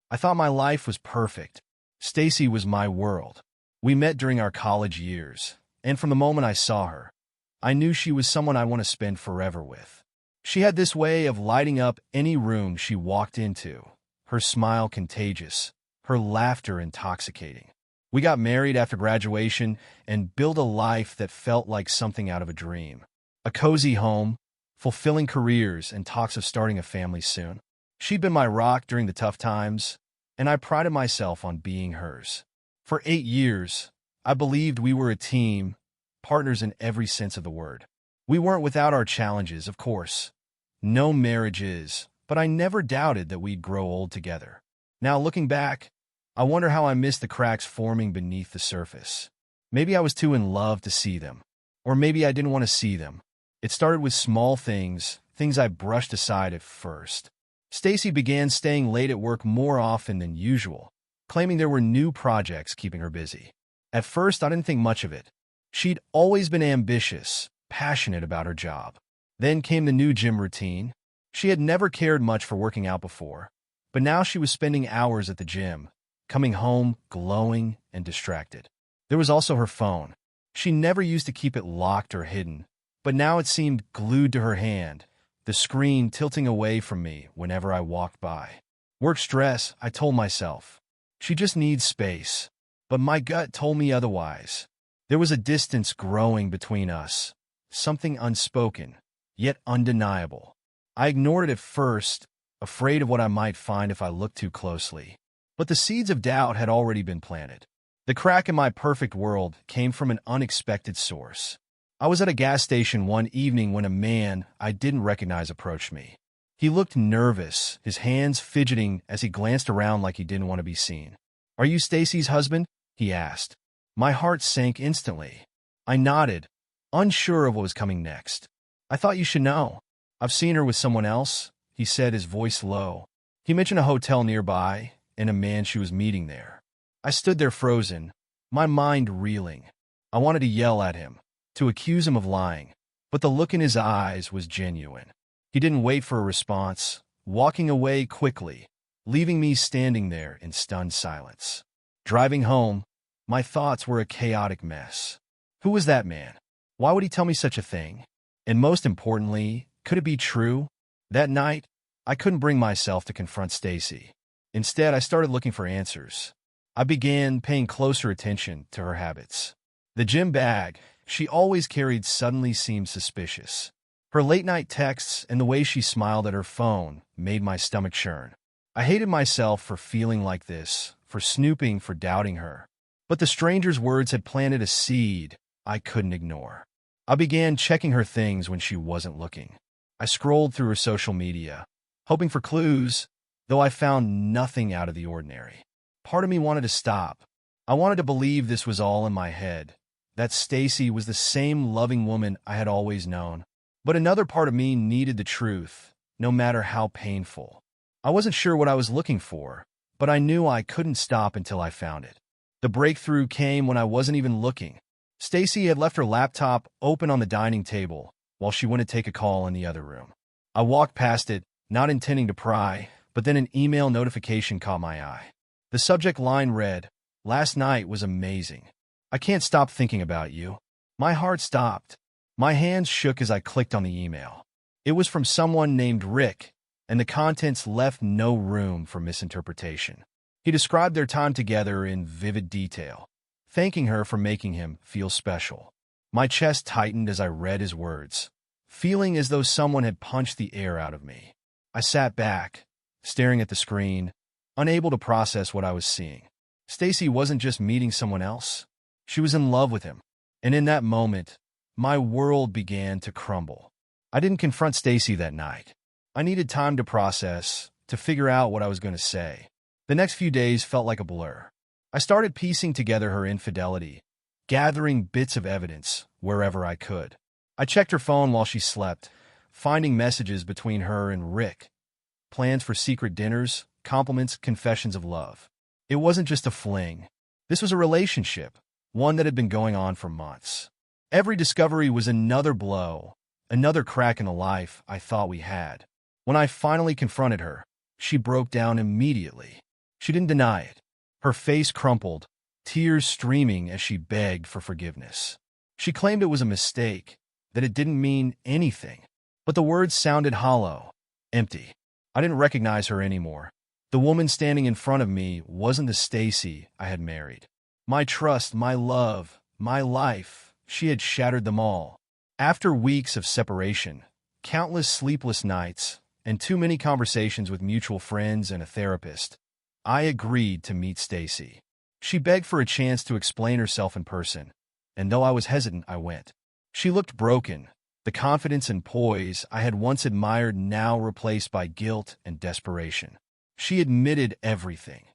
I thought my life was perfect. Stacy was my world. We met during our college years, and from the moment I saw her, I knew she was someone I want to spend forever with. She had this way of lighting up any room she walked into, her smile contagious, her laughter intoxicating. We got married after graduation and built a life that felt like something out of a dream. A cozy home, fulfilling careers, and talks of starting a family soon. She'd been my rock during the tough times, and I prided myself on being hers. For 8 years, I believed we were a team, partners in every sense of the word. We weren't without our challenges, of course. No marriage is, but I never doubted that we'd grow old together. Now, looking back, I wonder how I missed the cracks forming beneath the surface. Maybe I was too in love to see them, or maybe I didn't want to see them. It started with small things I brushed aside at first. Stacy began staying late at work more often than usual, claiming there were new projects keeping her busy. At first, I didn't think much of it. She'd always been ambitious, passionate about her job. Then came the new gym routine. She had never cared much for working out before, but now she was spending hours at the gym, coming home glowing and distracted. There was also her phone. She never used to keep it locked or hidden, but now it seemed glued to her hand, the screen tilting away from me whenever I walked by. Work stress, I told myself. She just needs space. But my gut told me otherwise. There was a distance growing between us, something unspoken, yet undeniable. I ignored it at first, afraid of what I might find if I looked too closely. But the seeds of doubt had already been planted. The crack in my perfect world came from an unexpected source. I was at a gas station one evening when a man I didn't recognize approached me. He looked nervous, his hands fidgeting as he glanced around like he didn't want to be seen. "Are you Stacy's husband?" he asked. My heart sank instantly. I nodded, unsure of what was coming next. "I thought you should know. I've seen her with someone else," he said, his voice low. He mentioned a hotel nearby and a man she was meeting there. I stood there frozen, my mind reeling. I wanted to yell at him, to accuse him of lying, but the look in his eyes was genuine. He didn't wait for a response, walking away quickly, leaving me standing there in stunned silence. Driving home, my thoughts were a chaotic mess. Who was that man? Why would he tell me such a thing? And most importantly, could it be true? That night, I couldn't bring myself to confront Stacy. Instead, I started looking for answers. I began paying closer attention to her habits. The gym bag she always carried suddenly seemed suspicious. Her late-night texts and the way she smiled at her phone made my stomach churn. I hated myself for feeling like this, for snooping, for doubting her. But the stranger's words had planted a seed I couldn't ignore. I began checking her things when she wasn't looking. I scrolled through her social media, hoping for clues, though I found nothing out of the ordinary. Part of me wanted to stop. I wanted to believe this was all in my head, that Stacy was the same loving woman I had always known. But another part of me needed the truth, no matter how painful. I wasn't sure what I was looking for, but I knew I couldn't stop until I found it. The breakthrough came when I wasn't even looking. Stacy had left her laptop open on the dining table while she went to take a call in the other room. I walked past it, not intending to pry, but then an email notification caught my eye. The subject line read, "Last night was amazing. I can't stop thinking about you." My heart stopped. My hands shook as I clicked on the email. It was from someone named Rick, and the contents left no room for misinterpretation. He described their time together in vivid detail, thanking her for making him feel special. My chest tightened as I read his words, feeling as though someone had punched the air out of me. I sat back, staring at the screen, unable to process what I was seeing. Stacy wasn't just meeting someone else. She was in love with him. And in that moment, my world began to crumble. I didn't confront Stacy that night. I needed time to process, to figure out what I was going to say. The next few days felt like a blur. I started piecing together her infidelity, gathering bits of evidence wherever I could. I checked her phone while she slept, finding messages between her and Rick, plans for secret dinners, compliments, confessions of love. It wasn't just a fling. This was a relationship, one that had been going on for months. Every discovery was another blow, another crack in the life I thought we had. When I finally confronted her, she broke down immediately. She didn't deny it. Her face crumpled, tears streaming as she begged for forgiveness. She claimed it was a mistake, that it didn't mean anything. But the words sounded hollow, empty. I didn't recognize her anymore. The woman standing in front of me wasn't the Stacy I had married. My trust, my love, my life, she had shattered them all. After weeks of separation, countless sleepless nights, and too many conversations with mutual friends and a therapist, I agreed to meet Stacy. She begged for a chance to explain herself in person, and though I was hesitant, I went. She looked broken, the confidence and poise I had once admired now replaced by guilt and desperation. She admitted everything.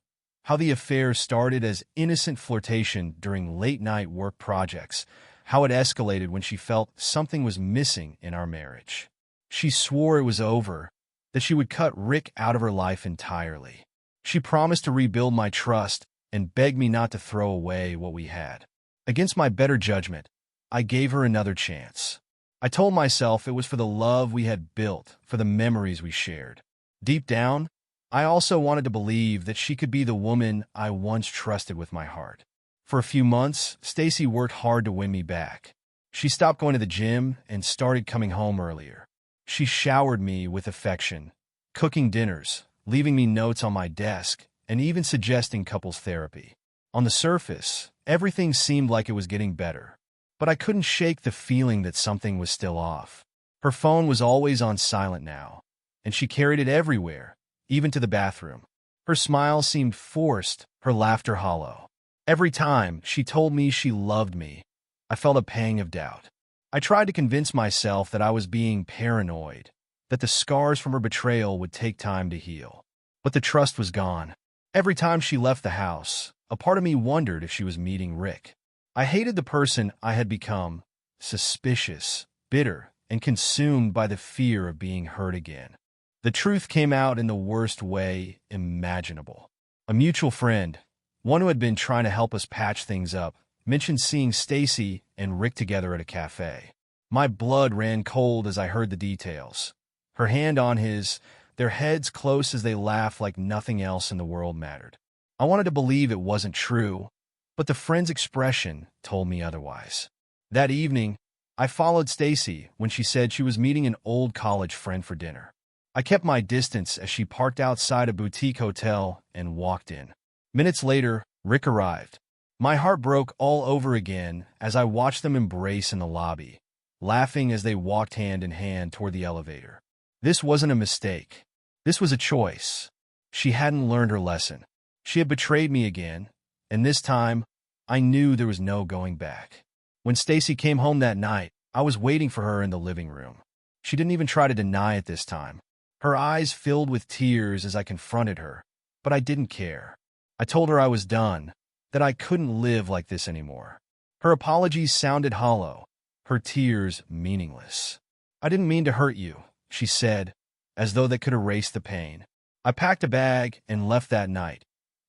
How the affair started as innocent flirtation during late-night work projects, how it escalated when she felt something was missing in our marriage. She swore it was over, that she would cut Rick out of her life entirely. She promised to rebuild my trust and begged me not to throw away what we had. Against my better judgment, I gave her another chance. I told myself it was for the love we had built, for the memories we shared. Deep down, I also wanted to believe that she could be the woman I once trusted with my heart. For a few months, Stacy worked hard to win me back. She stopped going to the gym and started coming home earlier. She showered me with affection, cooking dinners, leaving me notes on my desk, and even suggesting couples therapy. On the surface, everything seemed like it was getting better, but I couldn't shake the feeling that something was still off. Her phone was always on silent now, and she carried it everywhere, even to the bathroom. Her smile seemed forced, her laughter hollow. Every time she told me she loved me, I felt a pang of doubt. I tried to convince myself that I was being paranoid, that the scars from her betrayal would take time to heal. But the trust was gone. Every time she left the house, a part of me wondered if she was meeting Rick. I hated the person I had become, suspicious, bitter, and consumed by the fear of being hurt again. The truth came out in the worst way imaginable. A mutual friend, one who had been trying to help us patch things up, mentioned seeing Stacy and Rick together at a cafe. My blood ran cold as I heard the details. Her hand on his, their heads close as they laughed like nothing else in the world mattered. I wanted to believe it wasn't true, but the friend's expression told me otherwise. That evening, I followed Stacy when she said she was meeting an old college friend for dinner. I kept my distance as she parked outside a boutique hotel and walked in. Minutes later, Rick arrived. My heart broke all over again as I watched them embrace in the lobby, laughing as they walked hand in hand toward the elevator. This wasn't a mistake. This was a choice. She hadn't learned her lesson. She had betrayed me again, and this time, I knew there was no going back. When Stacy came home that night, I was waiting for her in the living room. She didn't even try to deny it this time. Her eyes filled with tears as I confronted her, but I didn't care. I told her I was done, that I couldn't live like this anymore. Her apologies sounded hollow, her tears meaningless. "I didn't mean to hurt you," she said, as though that could erase the pain. I packed a bag and left that night,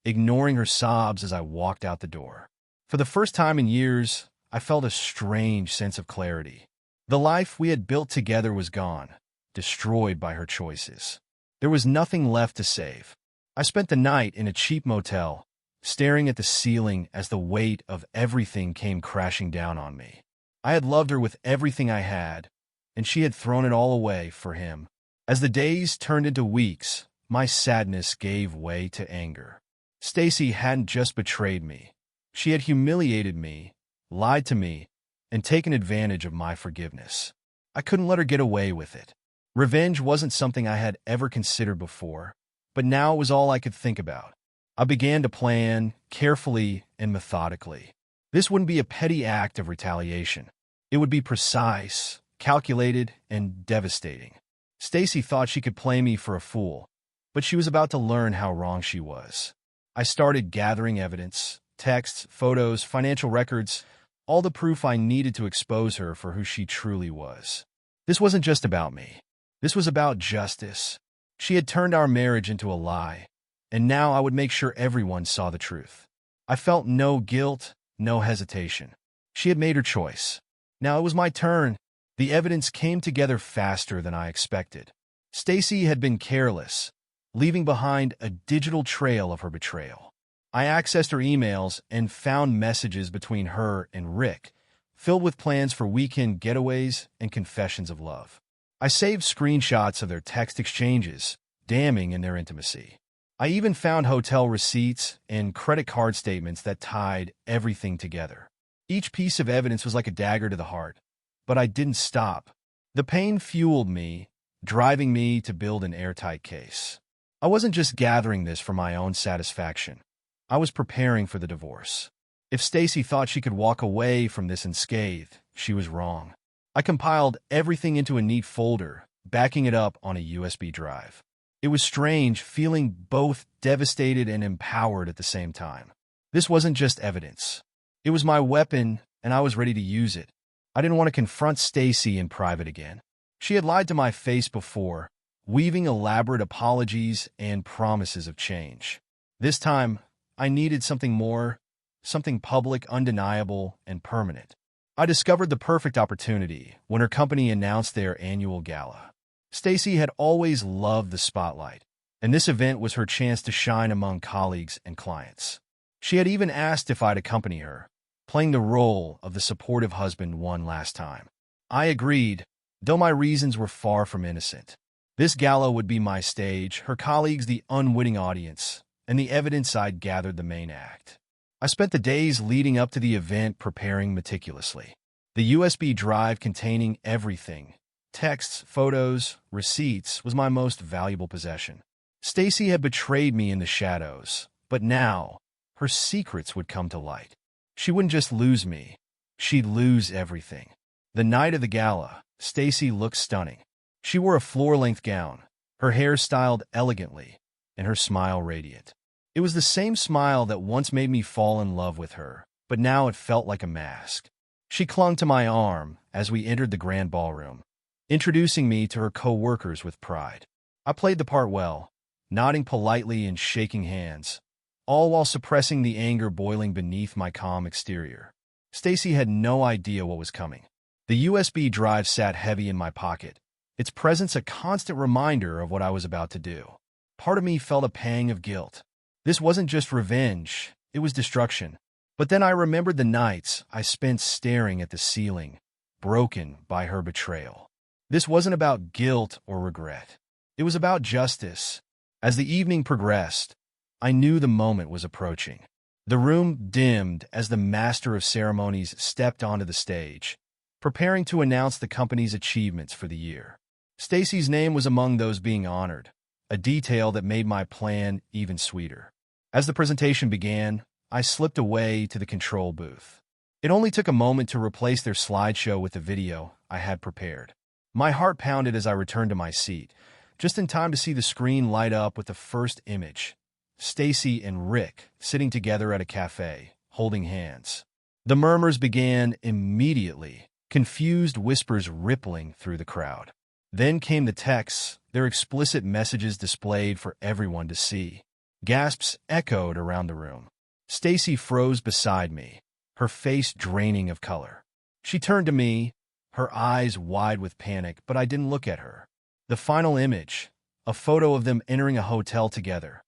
ignoring her sobs as I walked out the door. For the first time in years, I felt a strange sense of clarity. The life we had built together was gone, destroyed by her choices. There was nothing left to save. I spent the night in a cheap motel, staring at the ceiling as the weight of everything came crashing down on me. I had loved her with everything I had, and she had thrown it all away for him. As the days turned into weeks, my sadness gave way to anger. Stacy hadn't just betrayed me. She had humiliated me, lied to me, and taken advantage of my forgiveness. I couldn't let her get away with it. Revenge wasn't something I had ever considered before, but now it was all I could think about. I began to plan, carefully and methodically. This wouldn't be a petty act of retaliation. It would be precise, calculated, and devastating. Stacy thought she could play me for a fool, but she was about to learn how wrong she was. I started gathering evidence, texts, photos, financial records, all the proof I needed to expose her for who she truly was. This wasn't just about me. This was about justice. She had turned our marriage into a lie, and now I would make sure everyone saw the truth. I felt no guilt, no hesitation. She had made her choice. Now it was my turn. The evidence came together faster than I expected. Stacy had been careless, leaving behind a digital trail of her betrayal. I accessed her emails and found messages between her and Rick, filled with plans for weekend getaways and confessions of love. I saved screenshots of their text exchanges, damning in their intimacy. I even found hotel receipts and credit card statements that tied everything together. Each piece of evidence was like a dagger to the heart, but I didn't stop. The pain fueled me, driving me to build an airtight case. I wasn't just gathering this for my own satisfaction. I was preparing for the divorce. If Stacy thought she could walk away from this unscathed, she was wrong. I compiled everything into a neat folder, backing it up on a USB drive. It was strange feeling both devastated and empowered at the same time. This wasn't just evidence. It was my weapon, and I was ready to use it. I didn't want to confront Stacy in private again. She had lied to my face before, weaving elaborate apologies and promises of change. This time, I needed something more, something public, undeniable, and permanent. I discovered the perfect opportunity when her company announced their annual gala. Stacy had always loved the spotlight, and this event was her chance to shine among colleagues and clients. She had even asked if I'd accompany her, playing the role of the supportive husband one last time. I agreed, though my reasons were far from innocent. This gala would be my stage, her colleagues the unwitting audience, and the evidence I'd gathered the main act. I spent the days leading up to the event preparing meticulously. The USB drive containing everything, texts, photos, receipts, was my most valuable possession. Stacy had betrayed me in the shadows, but now her secrets would come to light. She wouldn't just lose me, she'd lose everything. The night of the gala, Stacy looked stunning. She wore a floor-length gown, her hair styled elegantly, and her smile radiant. It was the same smile that once made me fall in love with her, but now it felt like a mask. She clung to my arm as we entered the grand ballroom, introducing me to her co-workers with pride. I played the part well, nodding politely and shaking hands, all while suppressing the anger boiling beneath my calm exterior. Stacy had no idea what was coming. The USB drive sat heavy in my pocket, its presence a constant reminder of what I was about to do. Part of me felt a pang of guilt. This wasn't just revenge, it was destruction. But then I remembered the nights I spent staring at the ceiling, broken by her betrayal. This wasn't about guilt or regret. It was about justice. As the evening progressed, I knew the moment was approaching. The room dimmed as the master of ceremonies stepped onto the stage, preparing to announce the company's achievements for the year. Stacy's name was among those being honored, a detail that made my plan even sweeter. As the presentation began, I slipped away to the control booth. It only took a moment to replace their slideshow with the video I had prepared. My heart pounded as I returned to my seat, just in time to see the screen light up with the first image: Stacy and Rick sitting together at a cafe, holding hands. The murmurs began immediately, confused whispers rippling through the crowd. Then came the texts, their explicit messages displayed for everyone to see. Gasps echoed around the room. Stacy froze beside me, her face draining of color. She turned to me, her eyes wide with panic, but I didn't look at her. The final image, a photo of them entering a hotel together,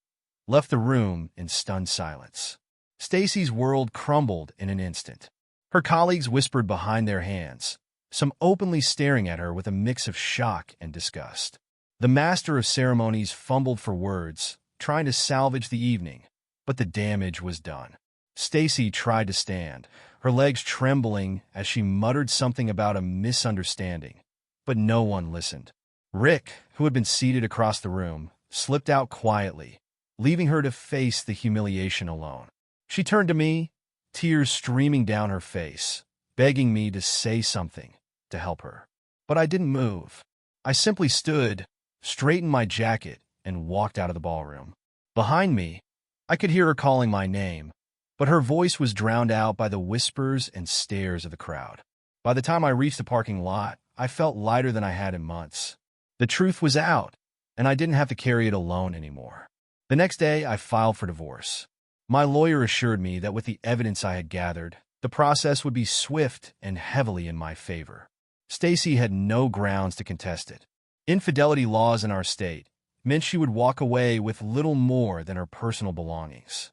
left the room in stunned silence. Stacy's world crumbled in an instant. Her colleagues whispered behind their hands, some openly staring at her with a mix of shock and disgust. The master of ceremonies fumbled for words, trying to salvage the evening, but the damage was done. Stacy tried to stand, her legs trembling as she muttered something about a misunderstanding, but no one listened. Rick, who had been seated across the room, slipped out quietly, leaving her to face the humiliation alone. She turned to me, tears streaming down her face, begging me to say something to help her. But I didn't move. I simply stood, straightened my jacket, and walked out of the ballroom. Behind me, I could hear her calling my name, but her voice was drowned out by the whispers and stares of the crowd. By the time I reached the parking lot, I felt lighter than I had in months. The truth was out, and I didn't have to carry it alone anymore. The next day, I filed for divorce. My lawyer assured me that with the evidence I had gathered, the process would be swift and heavily in my favor. Stacy had no grounds to contest it. Infidelity laws in our state, meant she would walk away with little more than her personal belongings.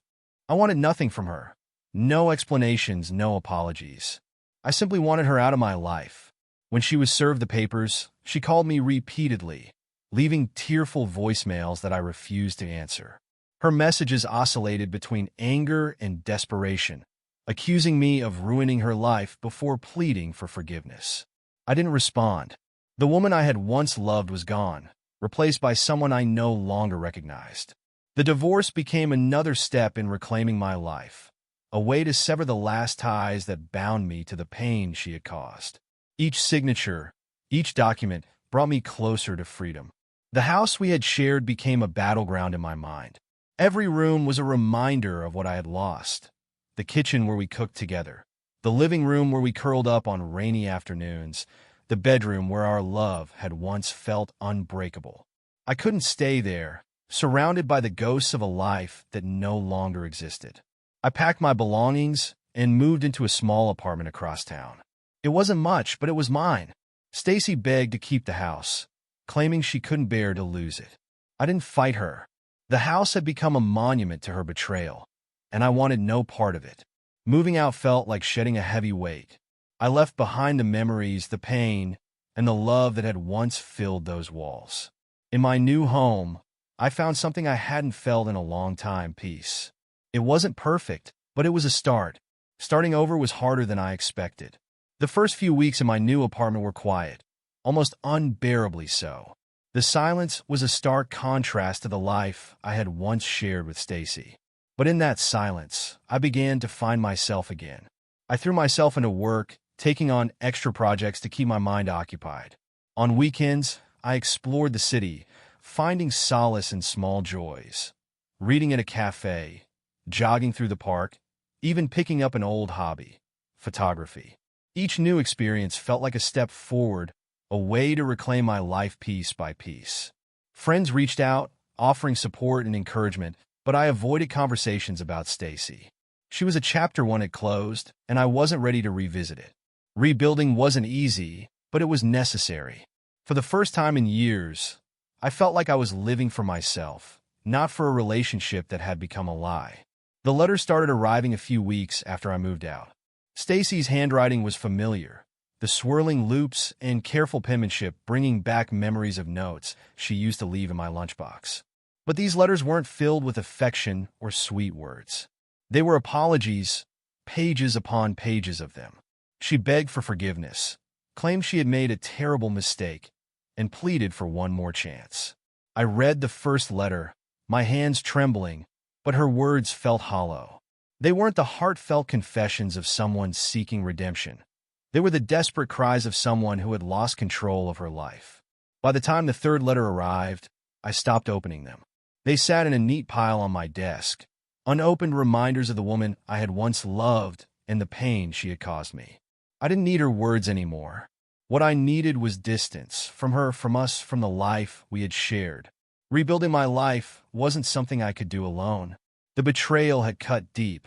I wanted nothing from her. No explanations, no apologies. I simply wanted her out of my life. When she was served the papers, she called me repeatedly, leaving tearful voicemails that I refused to answer. Her messages oscillated between anger and desperation, accusing me of ruining her life before pleading for forgiveness. I didn't respond. The woman I had once loved was gone, replaced by someone I no longer recognized. The divorce became another step in reclaiming my life, a way to sever the last ties that bound me to the pain she had caused. Each signature, each document brought me closer to freedom. The house we had shared became a battleground in my mind. Every room was a reminder of what I had lost. The kitchen where we cooked together, the living room where we curled up on rainy afternoons, the bedroom where our love had once felt unbreakable. I couldn't stay there, surrounded by the ghosts of a life that no longer existed. I packed my belongings and moved into a small apartment across town. It wasn't much, but it was mine. Stacy begged to keep the house, claiming she couldn't bear to lose it. I didn't fight her. The house had become a monument to her betrayal, and I wanted no part of it. Moving out felt like shedding a heavy weight. I left behind the memories, the pain, and the love that had once filled those walls. In my new home, I found something I hadn't felt in a long time: peace. It wasn't perfect, but it was a start. Starting over was harder than I expected. The first few weeks in my new apartment were quiet, almost unbearably so. The silence was a stark contrast to the life I had once shared with Stacy. But in that silence, I began to find myself again. I threw myself into work, taking on extra projects to keep my mind occupied. On weekends, I explored the city, finding solace in small joys. Reading at a cafe, jogging through the park, even picking up an old hobby: photography. Each new experience felt like a step forward, a way to reclaim my life piece by piece. Friends reached out, offering support and encouragement, but I avoided conversations about Stacy. She was a chapter one had closed, and I wasn't ready to revisit it. Rebuilding wasn't easy, but it was necessary. For the first time in years, I felt like I was living for myself, not for a relationship that had become a lie. The letters started arriving a few weeks after I moved out. Stacy's handwriting was familiar, the swirling loops and careful penmanship bringing back memories of notes she used to leave in my lunchbox. But these letters weren't filled with affection or sweet words. They were apologies, pages upon pages of them. She begged for forgiveness, claimed she had made a terrible mistake, and pleaded for one more chance. I read the first letter, my hands trembling, but her words felt hollow. They weren't the heartfelt confessions of someone seeking redemption. They were the desperate cries of someone who had lost control of her life. By the time the third letter arrived, I stopped opening them. They sat in a neat pile on my desk, unopened reminders of the woman I had once loved and the pain she had caused me. I didn't need her words anymore. What I needed was distance, from her, from us, from the life we had shared. Rebuilding my life wasn't something I could do alone. The betrayal had cut deep,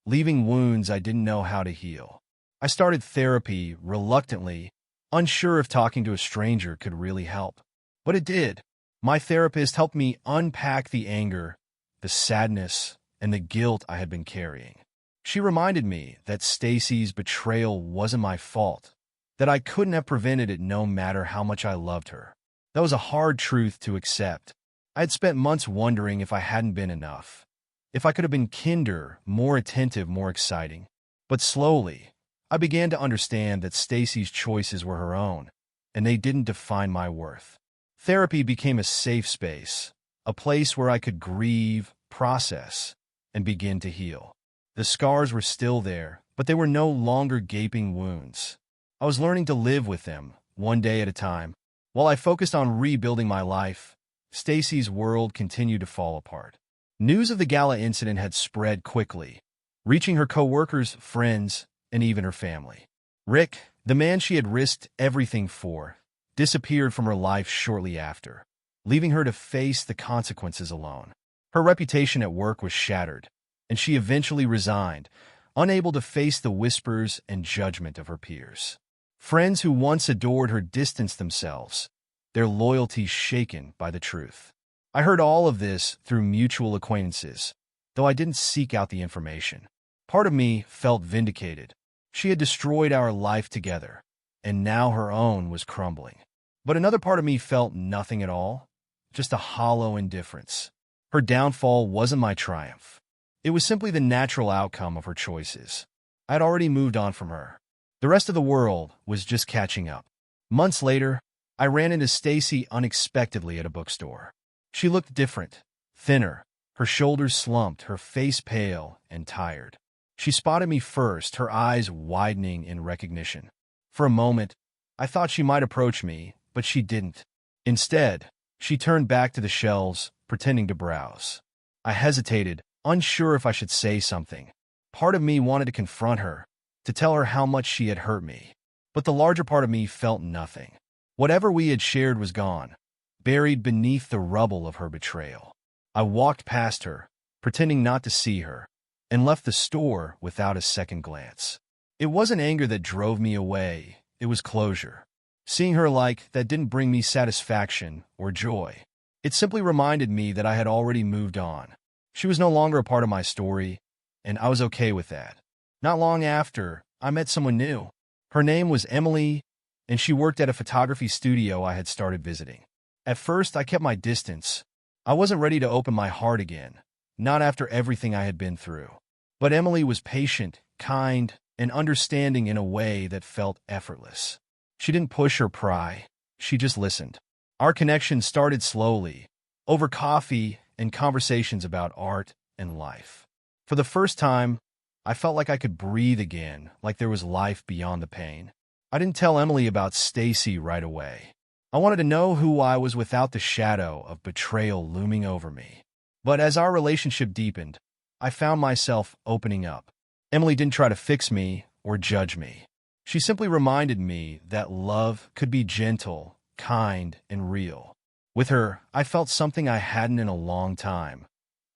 leaving wounds I didn't know how to heal. I started therapy reluctantly, unsure if talking to a stranger could really help. But it did. My therapist helped me unpack the anger, the sadness, and the guilt I had been carrying. She reminded me that Stacy's betrayal wasn't my fault, that I couldn't have prevented it no matter how much I loved her. That was a hard truth to accept. I had spent months wondering if I hadn't been enough, if I could have been kinder, more attentive, more exciting. But slowly, I began to understand that Stacy's choices were her own, and they didn't define my worth. Therapy became a safe space, a place where I could grieve, process, and begin to heal. The scars were still there, but they were no longer gaping wounds. I was learning to live with them, one day at a time. While I focused on rebuilding my life, Stacy's world continued to fall apart. News of the gala incident had spread quickly, reaching her coworkers, friends, and even her family. Rick, the man she had risked everything for, disappeared from her life shortly after, leaving her to face the consequences alone. Her reputation at work was shattered, and she eventually resigned, unable to face the whispers and judgment of her peers. Friends who once adored her distanced themselves, their loyalty shaken by the truth. I heard all of this through mutual acquaintances, though I didn't seek out the information. Part of me felt vindicated. She had destroyed our life together, and now her own was crumbling. But another part of me felt nothing at all, just a hollow indifference. Her downfall wasn't my triumph. It was simply the natural outcome of her choices. I had already moved on from her. The rest of the world was just catching up. Months later, I ran into Stacy unexpectedly at a bookstore. She looked different, thinner, her shoulders slumped, her face pale and tired. She spotted me first, her eyes widening in recognition. For a moment, I thought she might approach me, but she didn't. Instead, she turned back to the shelves, pretending to browse. I hesitated, unsure if I should say something. Part of me wanted to confront her, to tell her how much she had hurt me. But the larger part of me felt nothing. Whatever we had shared was gone, buried beneath the rubble of her betrayal. I walked past her, pretending not to see her, and left the store without a second glance. It wasn't anger that drove me away, it was closure. Seeing her like that didn't bring me satisfaction or joy. It simply reminded me that I had already moved on. She was no longer a part of my story, and I was okay with that. Not long after, I met someone new. Her name was Emily, and she worked at a photography studio I had started visiting. At first, I kept my distance. I wasn't ready to open my heart again, not after everything I had been through. But Emily was patient, kind, and understanding in a way that felt effortless. She didn't push or pry. She just listened. Our connection started slowly, over coffee and conversations about art and life. For the first time, I felt like I could breathe again, like there was life beyond the pain. I didn't tell Emily about Stacy right away. I wanted to know who I was without the shadow of betrayal looming over me. But as our relationship deepened, I found myself opening up. Emily didn't try to fix me or judge me. She simply reminded me that love could be gentle, kind, and real. With her, I felt something I hadn't in a long time.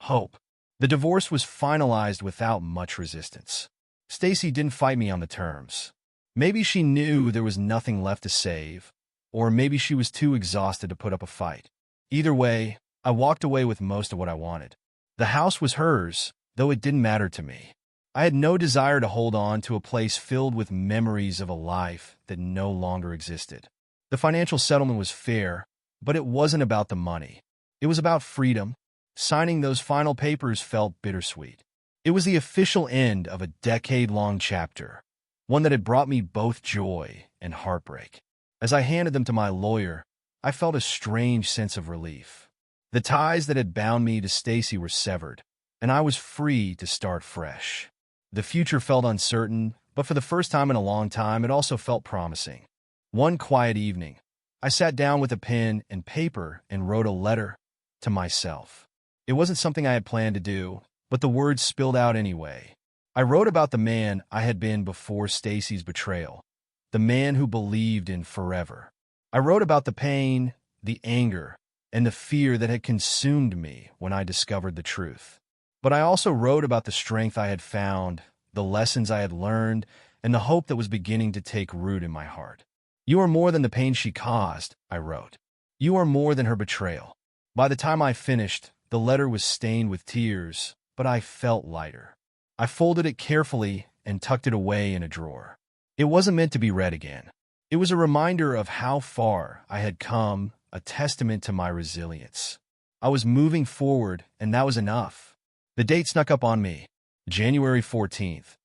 Hope. The divorce was finalized without much resistance. Stacy didn't fight me on the terms. Maybe she knew there was nothing left to save, or maybe she was too exhausted to put up a fight. Either way, I walked away with most of what I wanted. The house was hers, though it didn't matter to me. I had no desire to hold on to a place filled with memories of a life that no longer existed. The financial settlement was fair, but it wasn't about the money. It was about freedom. Signing those final papers felt bittersweet. It was the official end of a decade-long chapter, one that had brought me both joy and heartbreak. As I handed them to my lawyer, I felt a strange sense of relief. The ties that had bound me to Stacy were severed, and I was free to start fresh. The future felt uncertain, but for the first time in a long time, it also felt promising. One quiet evening, I sat down with a pen and paper and wrote a letter to myself. It wasn't something I had planned to do, but the words spilled out anyway. I wrote about the man I had been before Stacy's betrayal, the man who believed in forever. I wrote about the pain, the anger, and the fear that had consumed me when I discovered the truth. But I also wrote about the strength I had found, the lessons I had learned, and the hope that was beginning to take root in my heart. You are more than the pain she caused, I wrote. You are more than her betrayal. By the time I finished, the letter was stained with tears, but I felt lighter. I folded it carefully and tucked it away in a drawer. It wasn't meant to be read again. It was a reminder of how far I had come, a testament to my resilience. I was moving forward, and that was enough. The date snuck up on me, January 14th,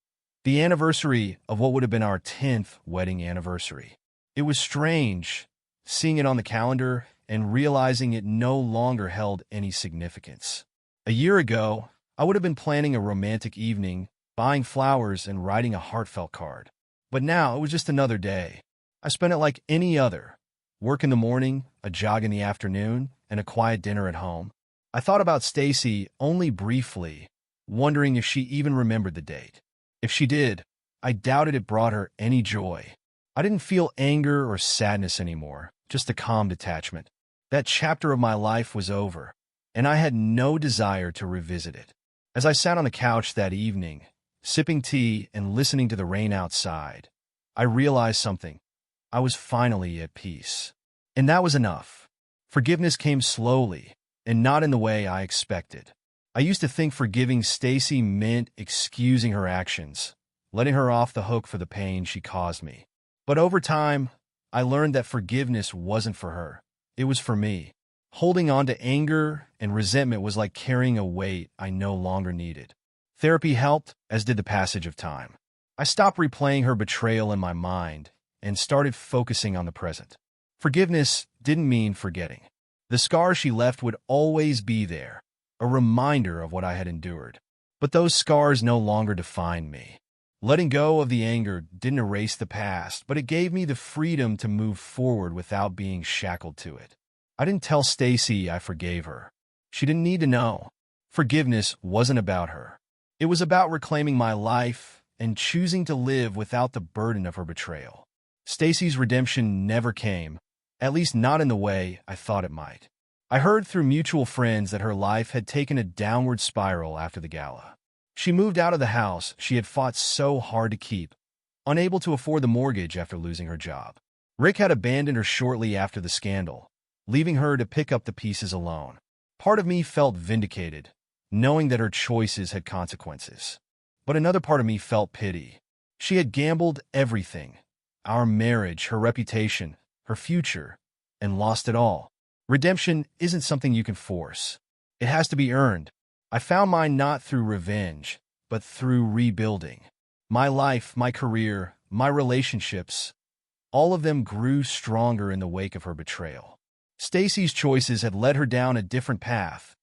the anniversary of what would have been our 10th wedding anniversary. It was strange, seeing it on the calendar and realizing it no longer held any significance. A year ago, I would have been planning a romantic evening, buying flowers and writing a heartfelt card. But now it was just another day. I spent it like any other. Work in the morning, a jog in the afternoon, and a quiet dinner at home. I thought about Stacy only briefly, wondering if she even remembered the date. If she did, I doubted it brought her any joy. I didn't feel anger or sadness anymore, just a calm detachment. That chapter of my life was over, and I had no desire to revisit it. As I sat on the couch that evening, sipping tea and listening to the rain outside, I realized something. I was finally at peace. And that was enough. Forgiveness came slowly, and not in the way I expected. I used to think forgiving Stacy meant excusing her actions, letting her off the hook for the pain she caused me. But over time, I learned that forgiveness wasn't for her. It was for me. Holding on to anger and resentment was like carrying a weight I no longer needed. Therapy helped, as did the passage of time. I stopped replaying her betrayal in my mind and started focusing on the present. Forgiveness didn't mean forgetting. The scar she left would always be there, a reminder of what I had endured. But those scars no longer defined me. Letting go of the anger didn't erase the past, but it gave me the freedom to move forward without being shackled to it. I didn't tell Stacy I forgave her. She didn't need to know. Forgiveness wasn't about her. It was about reclaiming my life and choosing to live without the burden of her betrayal. Stacy's redemption never came, at least not in the way I thought it might. I heard through mutual friends that her life had taken a downward spiral after the gala. She moved out of the house she had fought so hard to keep, unable to afford the mortgage after losing her job. Rick had abandoned her shortly after the scandal, leaving her to pick up the pieces alone. Part of me felt vindicated, knowing that her choices had consequences. But another part of me felt pity. She had gambled everything, our marriage, her reputation, her future, and lost it all. Redemption isn't something you can force. It has to be earned. I found mine not through revenge, but through rebuilding. My life, my career, my relationships, all of them grew stronger in the wake of her betrayal. Stacy's choices had led her down a different path,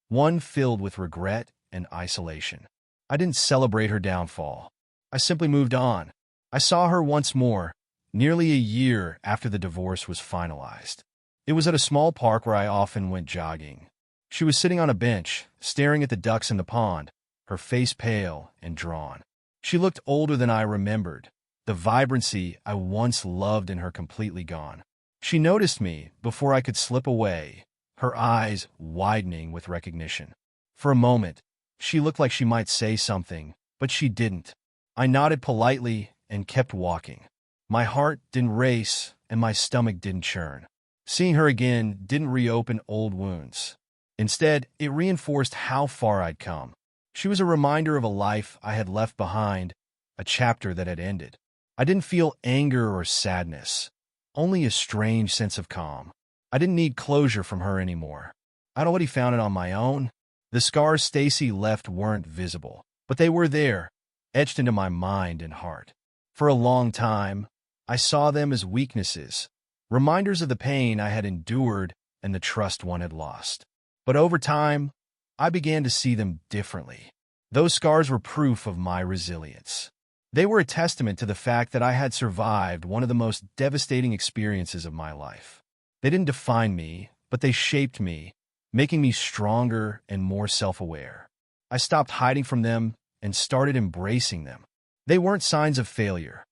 one filled with regret and isolation. I didn't celebrate her downfall. I simply moved on. I saw her once more, nearly a year after the divorce was finalized. It was at a small park where I often went jogging. She was sitting on a bench, staring at the ducks in the pond, her face pale and drawn. She looked older than I remembered, the vibrancy I once loved in her completely gone. She noticed me before I could slip away, her eyes widening with recognition. For a moment, she looked like she might say something, but she didn't. I nodded politely and kept walking. My heart didn't race and my stomach didn't churn. Seeing her again didn't reopen old wounds. Instead, it reinforced how far I'd come. She was a reminder of a life I had left behind, a chapter that had ended. I didn't feel anger or sadness, only a strange sense of calm. I didn't need closure from her anymore. I'd already found it on my own. The scars Stacy left weren't visible, but they were there, etched into my mind and heart. For a long time, I saw them as weaknesses, reminders of the pain I had endured and the trust one had lost. But over time, I began to see them differently. Those scars were proof of my resilience. They were a testament to the fact that I had survived one of the most devastating experiences of my life. They didn't define me, but they shaped me, making me stronger and more self-aware. I stopped hiding from them and started embracing them. They weren't signs of failure.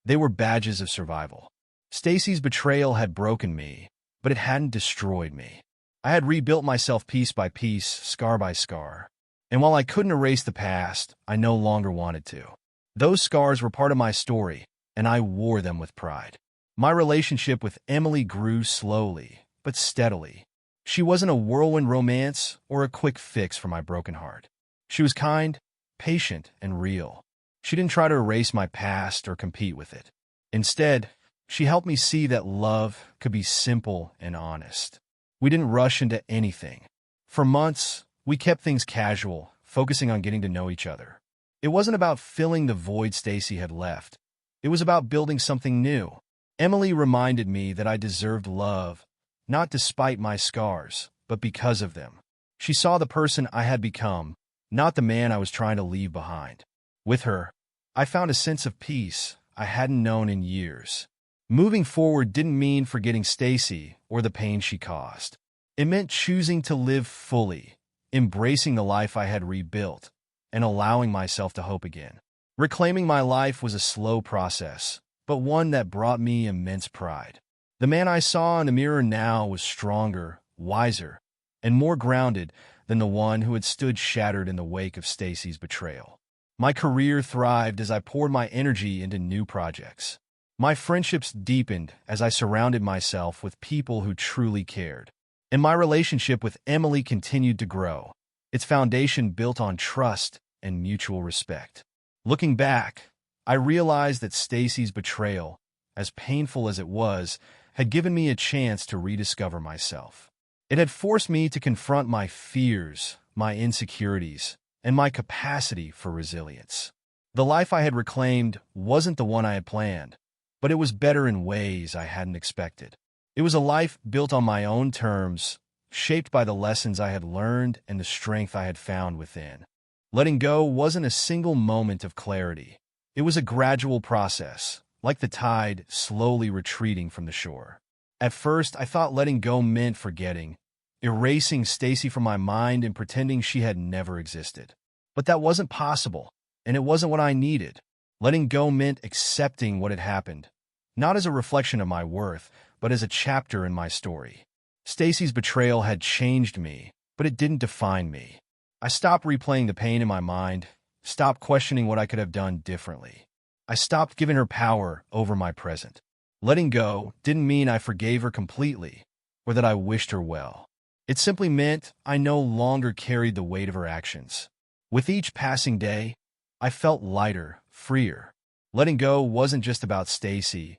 They were badges of survival. Stacy's betrayal had broken me, but it hadn't destroyed me. I had rebuilt myself piece by piece, scar by scar. And while I couldn't erase the past, I no longer wanted to. Those scars were part of my story, and I wore them with pride. My relationship with Emily grew slowly, but steadily. She wasn't a whirlwind romance or a quick fix for my broken heart. She was kind, patient, and real. She didn't try to erase my past or compete with it. Instead, she helped me see that love could be simple and honest. We didn't rush into anything. For months, we kept things casual, focusing on getting to know each other. It wasn't about filling the void Stacy had left. It was about building something new. Emily reminded me that I deserved love, not despite my scars, but because of them. She saw the person I had become, not the man I was trying to leave behind. With her, I found a sense of peace I hadn't known in years. Moving forward didn't mean forgetting Stacy or the pain she caused. It meant choosing to live fully, embracing the life I had rebuilt, and allowing myself to hope again. Reclaiming my life was a slow process, but one that brought me immense pride. The man I saw in the mirror now was stronger, wiser, and more grounded than the one who had stood shattered in the wake of Stacy's betrayal. My career thrived as I poured my energy into new projects. My friendships deepened as I surrounded myself with people who truly cared. And my relationship with Emily continued to grow, its foundation built on trust and mutual respect. Looking back, I realized that Stacy's betrayal, as painful as it was, had given me a chance to rediscover myself. It had forced me to confront my fears, my insecurities, and my capacity for resilience. The life I had reclaimed wasn't the one I had planned, but it was better in ways I hadn't expected. It was a life built on my own terms, shaped by the lessons I had learned and the strength I had found within. Letting go wasn't a single moment of clarity. It was a gradual process, like the tide slowly retreating from the shore. At first, I thought letting go meant forgetting, erasing Stacy from my mind and pretending she had never existed. But that wasn't possible, and it wasn't what I needed. Letting go meant accepting what had happened, not as a reflection of my worth, but as a chapter in my story. Stacy's betrayal had changed me, but it didn't define me. I stopped replaying the pain in my mind, stopped questioning what I could have done differently. I stopped giving her power over my present. Letting go didn't mean I forgave her completely, or that I wished her well. It simply meant I no longer carried the weight of her actions. With each passing day, I felt lighter, freer. Letting go wasn't just about Stacy.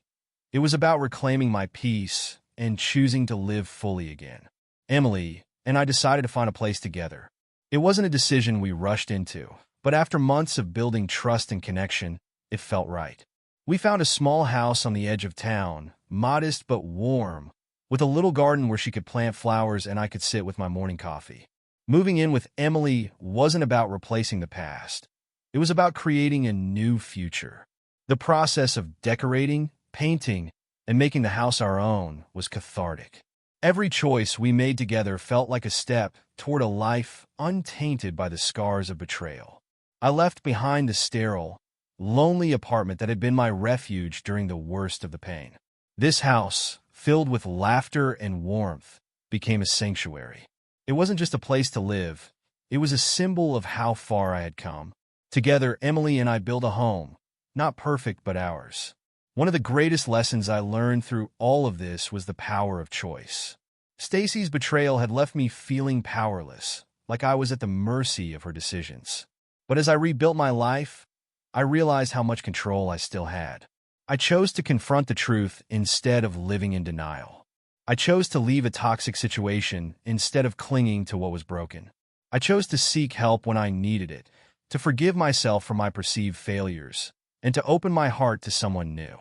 It was about reclaiming my peace and choosing to live fully again. Emily and I decided to find a place together. It wasn't a decision we rushed into, but after months of building trust and connection, it felt right. We found a small house on the edge of town, modest but warm, with a little garden where she could plant flowers and I could sit with my morning coffee. Moving in with Emily wasn't about replacing the past. It was about creating a new future. The process of decorating, painting, and making the house our own was cathartic. Every choice we made together felt like a step toward a life untainted by the scars of betrayal. I left behind the sterile, lonely apartment that had been my refuge during the worst of the pain. This house, filled with laughter and warmth, became a sanctuary. It wasn't just a place to live. It was a symbol of how far I had come. Together, Emily and I built a home, not perfect but ours. One of the greatest lessons I learned through all of this was the power of choice. Stacy's betrayal had left me feeling powerless, like I was at the mercy of her decisions. But as I rebuilt my life, I realized how much control I still had. I chose to confront the truth instead of living in denial. I chose to leave a toxic situation instead of clinging to what was broken. I chose to seek help when I needed it, to forgive myself for my perceived failures, and to open my heart to someone new.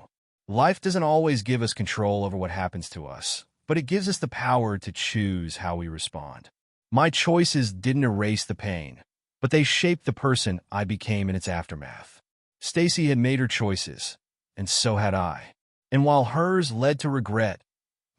Life doesn't always give us control over what happens to us, but it gives us the power to choose how we respond. My choices didn't erase the pain, but they shaped the person I became in its aftermath. Stacy had made her choices, and so had I. And while hers led to regret,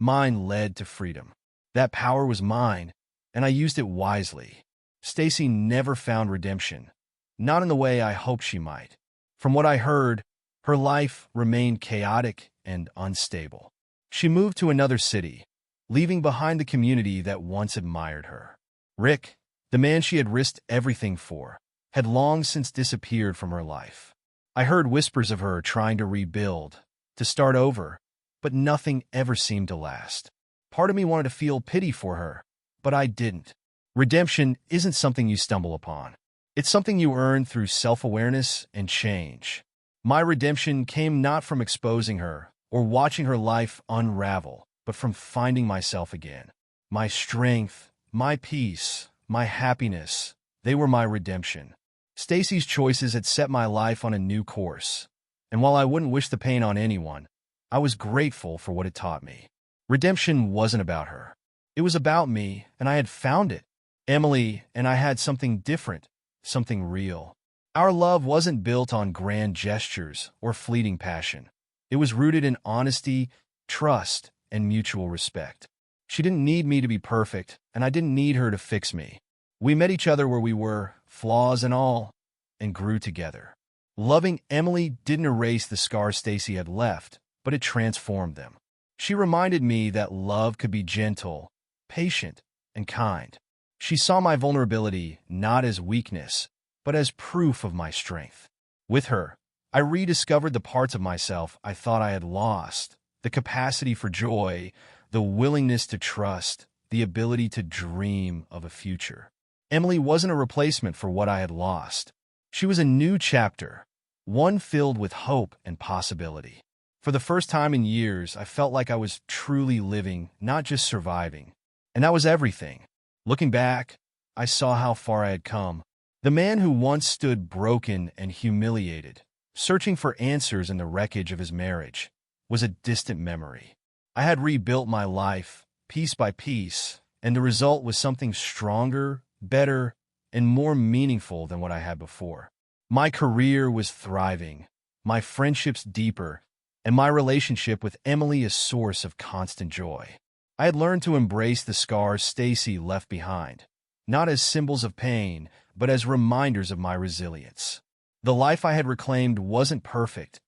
mine led to freedom. That power was mine, and I used it wisely. Stacy never found redemption, not in the way I hoped she might. From what I heard, her life remained chaotic and unstable. She moved to another city, leaving behind the community that once admired her. Rick, the man she had risked everything for, had long since disappeared from her life. I heard whispers of her trying to rebuild, to start over, but nothing ever seemed to last. Part of me wanted to feel pity for her, but I didn't. Redemption isn't something you stumble upon. It's something you earn through self-awareness and change. My redemption came not from exposing her or watching her life unravel, but from finding myself again. My strength, my peace, my happiness, they were my redemption. Stacy's choices had set my life on a new course, and while I wouldn't wish the pain on anyone, I was grateful for what it taught me. Redemption wasn't about her. It was about me, and I had found it. Emily and I had something different, something real. Our love wasn't built on grand gestures or fleeting passion. It was rooted in honesty, trust, and mutual respect. She didn't need me to be perfect, and I didn't need her to fix me. We met each other where we were, flaws and all, and grew together. Loving Emily didn't erase the scars Stacy had left, but it transformed them. She reminded me that love could be gentle, patient, and kind. She saw my vulnerability not as weakness, but as proof of my strength. With her, I rediscovered the parts of myself I thought I had lost, the capacity for joy, the willingness to trust, the ability to dream of a future. Emily wasn't a replacement for what I had lost. She was a new chapter, one filled with hope and possibility. For the first time in years, I felt like I was truly living, not just surviving. And that was everything. Looking back, I saw how far I had come. The man who once stood broken and humiliated, searching for answers in the wreckage of his marriage, was a distant memory. I had rebuilt my life, piece by piece, and the result was something stronger, better, and more meaningful than what I had before. My career was thriving, my friendships deeper, and my relationship with Emily a source of constant joy. I had learned to embrace the scars Stacy left behind, not as symbols of pain, but as reminders of my resilience. The life I had reclaimed wasn't perfect,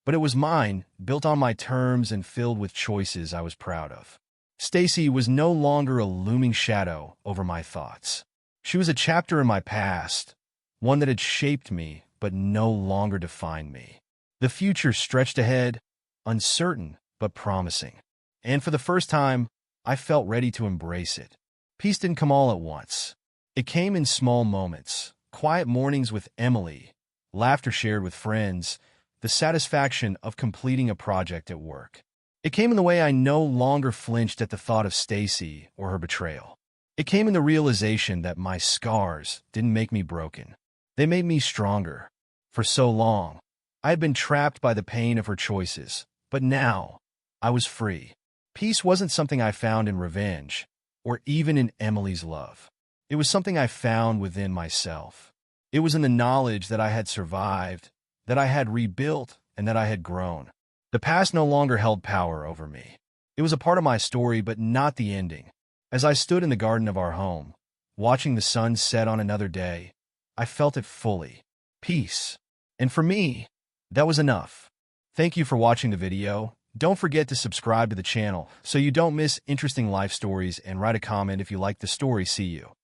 but it was mine, built on my terms and filled with choices I was proud of. Stacy was no longer a looming shadow over my thoughts. She was a chapter in my past, one that had shaped me but no longer defined me. The future stretched ahead, uncertain but promising. And for the first time, I felt ready to embrace it. Peace didn't come all at once. It came in small moments, quiet mornings with Emily, laughter shared with friends, the satisfaction of completing a project at work. It came in the way I no longer flinched at the thought of Stacy or her betrayal. It came in the realization that my scars didn't make me broken. They made me stronger. For so long, I had been trapped by the pain of her choices, but now I was free. Peace wasn't something I found in revenge, or even in Emily's love. It was something I found within myself. It was in the knowledge that I had survived, that I had rebuilt, and that I had grown. The past no longer held power over me. It was a part of my story, but not the ending. As I stood in the garden of our home, watching the sun set on another day, I felt it fully. Peace. And for me, that was enough. Thank you for watching the video. Don't forget to subscribe to the channel so you don't miss interesting life stories, and write a comment if you like the story. See you.